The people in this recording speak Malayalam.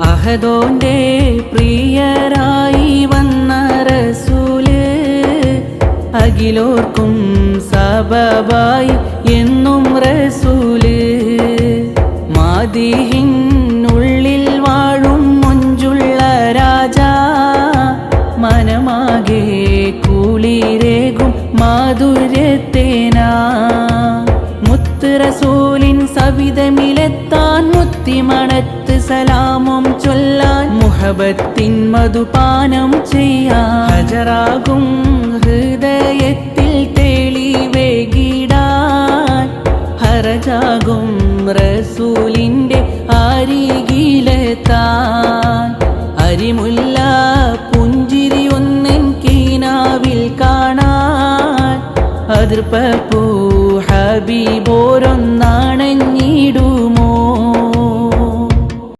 അഹദോന്റെ പ്രിയരായി വന്ന റസൂല് അഖിലോർക്കും സബബായി എന്നും റസൂല് മാദിഹിനുള്ളിൽ വാഴും മൊഞ്ചുള്ള രാജാ മനമാകെ കുളിരേകും മാധുര്യത്തേനാ മുത്ത് റസൂലിൻ സവിധമിലെത്താൻ മുത്തിമണത്ത് സലാമും ചൊല്ലാൻ മുഹബത്തിൻ മധുപാനം ചെയ്യാൻ ഹജറാകും ഹൃദയത്തിൽ തെളിവേകിടാൻ ഹറജാകും റസൂലിൻ്റെ അരികിലെത്താൻ അരിമുല്ല പുഞ്ചിരി ഒന്നെൻ കീനാവിൽ കാണാൻ അതിർപ്പൂ ഹബീബോരൊന്ന